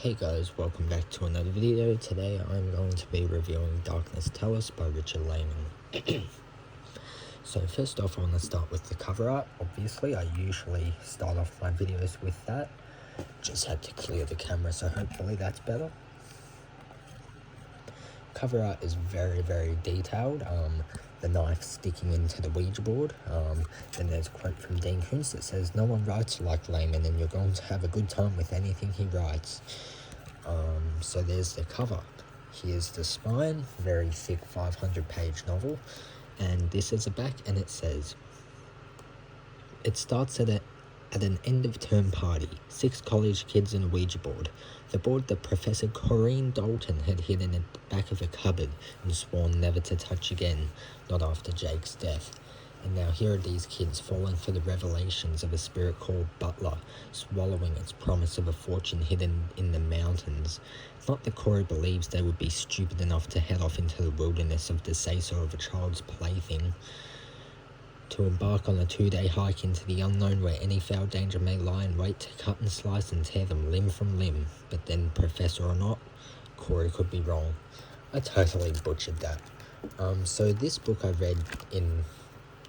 Hey guys, welcome back to another video. Today I'm going to be reviewing Darkness Tell Us by Richard Laymon. So first off, I want to start with the cover art. Obviously, I usually start off my videos with that. Just had to clear the camera, so hopefully that's better. Cover art is very detailed. The knife sticking into the Ouija board. Then there's a quote from Dean Koontz that says, "No one writes like Laymon, and you're going to have a good time with anything he writes." So there's the cover. Here's the spine, very thick 500-page novel, and this is the back, and it says, "It starts at an end-of-term party. 6 college kids and a Ouija board. The board that Professor Corinne Dalton had hidden at the back of a cupboard and sworn never to touch again, not after Jake's death. And now here are these kids falling for the revelations of a spirit called Butler, swallowing its promise of a fortune hidden in the mountains. Not that Corey believes they would be stupid enough to head off into the wilderness of the say-so of a child's plaything, to embark on a 2-day hike into the unknown where any foul danger may lie in wait to cut and slice and tear them limb from limb. But then, professor or not, Corey could be wrong." I totally butchered that. So this book I read in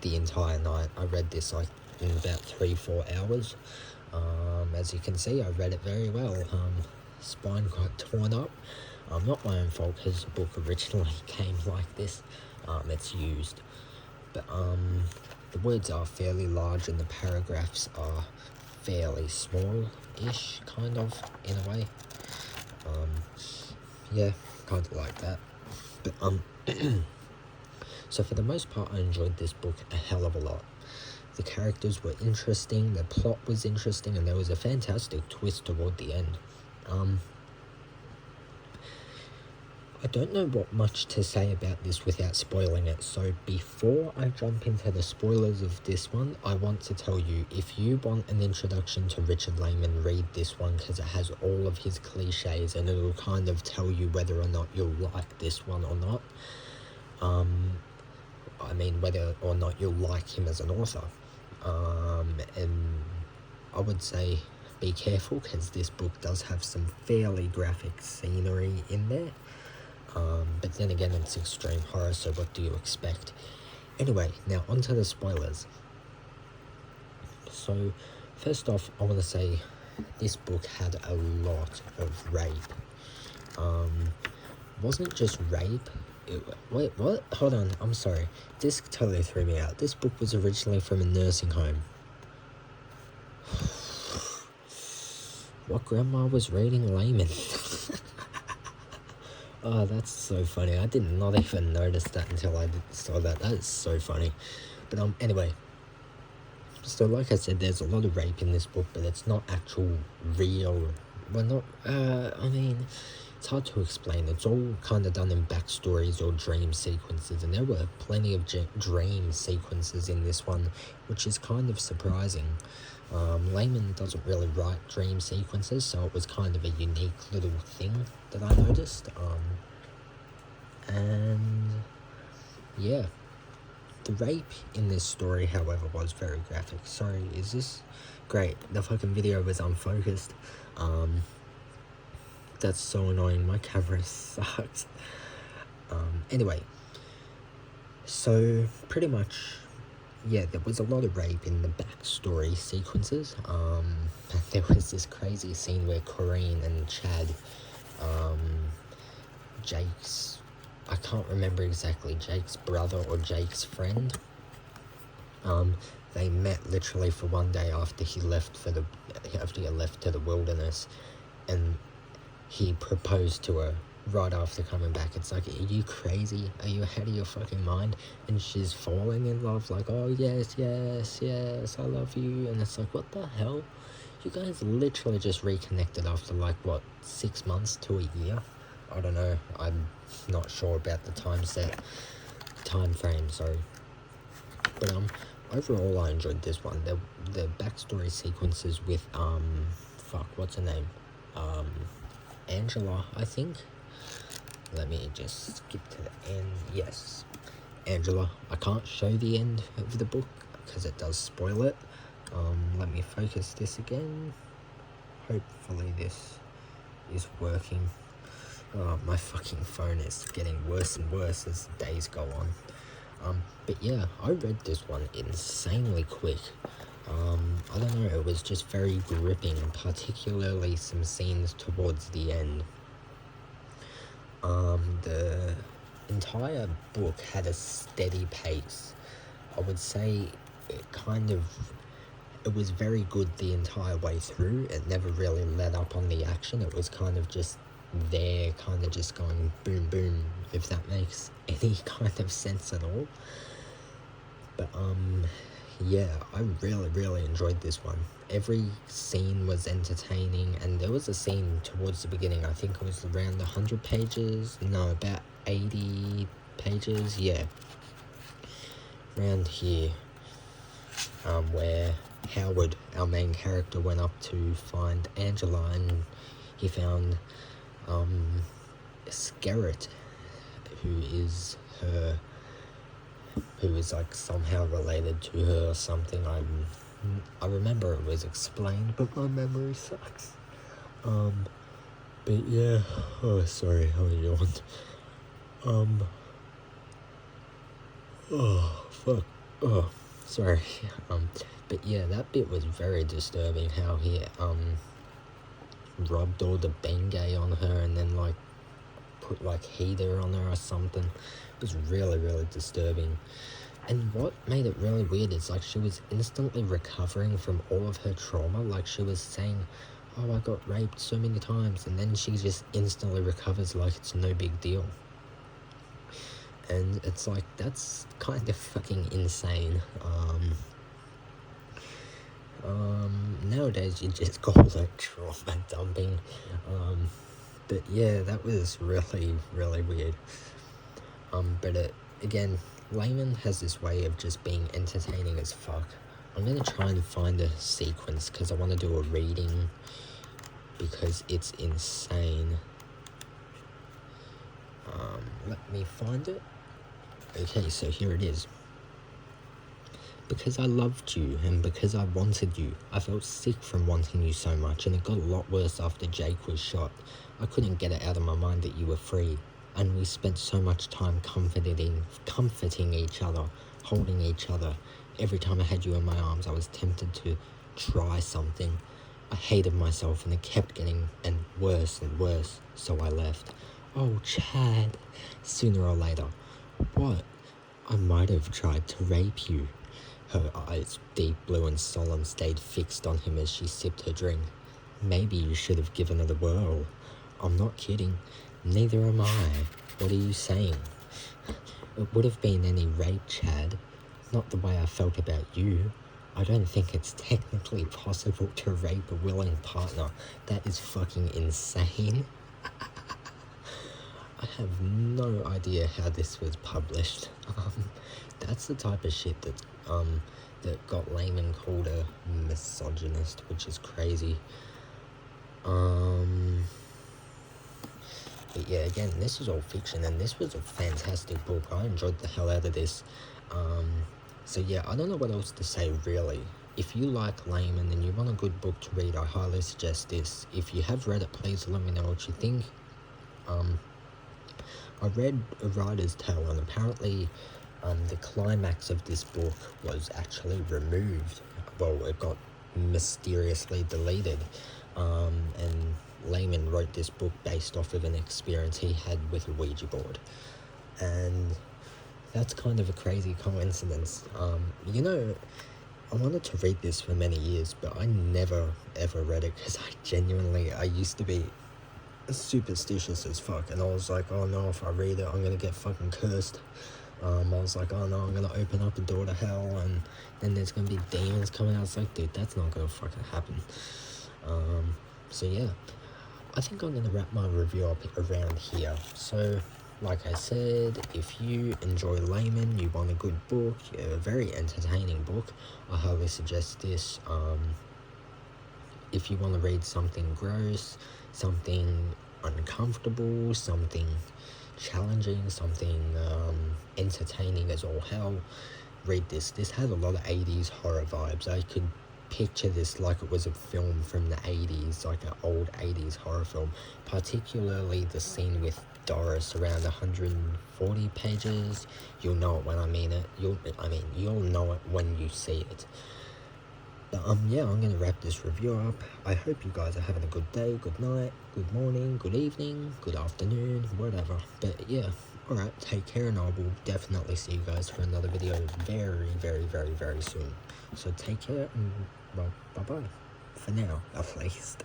the entire night. I read this like in about 3-4 hours. As you can see, I read it very well. Spine got torn up. Not my own fault because the book originally came like this. It's used. But the words are fairly large and the paragraphs are fairly small-ish, kind of, in a way. Yeah, kind of like that. But so for the most part, I enjoyed this book a hell of a lot. The characters were interesting, the plot was interesting, and there was a fantastic twist toward the end. I don't know what much to say about this without spoiling it, so before I jump into the spoilers of this one, I want to tell you, if you want an introduction to Richard Laymon, read this one, because it has all of his cliches, and it'll kind of tell you whether or not you'll like this one or not. I mean, whether or not you'll like him as an author. And I would say be careful, because this book does have some fairly graphic scenery in there. But then again, it's extreme horror, so what do you expect? Anyway, now onto the spoilers. So, first off, I want to say this book had a lot of rape. Wasn't just rape. Wait, what? Hold on, I'm sorry. This totally threw me out. This book was originally from a nursing home. What grandma was reading Laymon? Oh, that's so funny. I did not even notice that until I saw that. That is so funny. But anyway. So like I said, there's a lot of rape in this book, but it's not actual real. Well, not. I mean, it's hard to explain. It's all kind of done in backstories or dream sequences, and there were plenty of dream sequences in this one, which is kind of surprising. Laymon doesn't really write dream sequences, so it was kind of a unique little thing that I noticed. And yeah, the rape in this story, however, was very graphic. Sorry, is this great? The fucking video was unfocused. That's so annoying. My camera sucks. Anyway, so pretty much, yeah, there was a lot of rape in the backstory sequences. There was this crazy scene where Corinne and Chad, Jake's, I can't remember exactly, Jake's brother or Jake's friend, they met literally for one day after he left to the wilderness, and he proposed to her right after coming back. It's like, are you crazy? Are you out of your fucking mind? And she's falling in love, like, oh yes, I love you. And it's like, what the hell? You guys literally just reconnected after like, what, 6 months to a year? I don't know. I'm not sure about the time frame, sorry. But overall I enjoyed this one. The backstory sequences with what's her name? Angela, I think. Let me just skip to the end. Yes, Angela. I can't show the end of the book because it does spoil it. Let me focus this again. Hopefully this is working. My fucking phone is getting worse and worse as the days go on. But yeah, I read this one insanely quick. I don't know, it was just very gripping, particularly some scenes towards the end. The entire book had a steady pace. I would say it was very good the entire way through. It never really let up on the action. It was kind of just there, kind of just going boom, boom, if that makes any kind of sense at all. But, yeah, I really, really enjoyed this one. Every scene was entertaining, and there was a scene towards the beginning, I think it was around 100 pages, no, about 80 pages, yeah, around here, where Howard, our main character, went up to find Angela, and he found Skerritt, who is like somehow related to her or something. I remember it was explained, but my memory sucks. But yeah, oh sorry, I yawned. Oh fuck, oh sorry. But yeah, that bit was very disturbing. How he rubbed all the Bengay on her and then like put like heater on her or something. It was really, really disturbing. And what made it really weird is like she was instantly recovering from all of her trauma. Like she was saying, oh, I got raped so many times, and then she just instantly recovers like it's no big deal. And it's like, that's kind of fucking insane. Nowadays you just call it trauma dumping. But yeah, that was really, really weird. But again, Laymon has this way of just being entertaining as fuck. I'm gonna try and find a sequence because I want to do a reading because it's insane. Let me find it. Okay, so here it is. Because I loved you and because I wanted you, I felt sick from wanting you so much, and it got a lot worse after Jake was shot. I couldn't get it out of my mind that you were free, and we spent so much time comforting each other, holding each other. Every time I had you in my arms, I was tempted to try something. I hated myself, and it kept getting worse, so I left. Oh, Chad. Sooner or later. What? I might have tried to rape you. Her eyes, deep blue and solemn, stayed fixed on him as she sipped her drink. Maybe you should have given it a whirl. I'm not kidding. Neither am I. What are you saying? It would have been any rape, Chad. Not the way I felt about you. I don't think it's technically possible to rape a willing partner. That is fucking insane. I have no idea how this was published. That's the type of shit that got Laymon called a misogynist, which is crazy. But yeah, again, this is all fiction, and this was a fantastic book. I enjoyed the hell out of this. So yeah, I don't know what else to say, really. If you like Laymon and you want a good book to read, I highly suggest this. If you have read it, please let me know what you think. I read A Writer's Tale, and apparently the climax of this book was actually removed. Well, it got mysteriously deleted. And Laymon wrote this book based off of an experience he had with a Ouija board. And that's kind of a crazy coincidence. You know, I wanted to read this for many years, but I never ever read it because I used to be superstitious as fuck, and I was like, oh no, if I read it I'm gonna get fucking cursed. I was like, oh no, I'm gonna open up a door to hell and then there's gonna be demons coming out. It's like, dude, that's not gonna fucking happen. So yeah, I think I'm gonna wrap my review up around here. So like I said, if you enjoy Laymon, you want a good book, a very entertaining book, I highly suggest this. If you want to read something gross, something uncomfortable, something challenging, something entertaining as all hell, read this. This had a lot of 80s horror vibes. I could picture this like it was a film from the 80s, like an old 80s horror film, particularly the scene with Doris, around 140 pages. You'll know it when I mean it. You'll know it when you see it. But, yeah, I'm going to wrap this review up. I hope you guys are having a good day, good night, good morning, good evening, good afternoon, whatever. But, yeah, alright, take care, and I will definitely see you guys for another video very, very, very, very soon. So take care, and, well, bye-bye. For now, at least.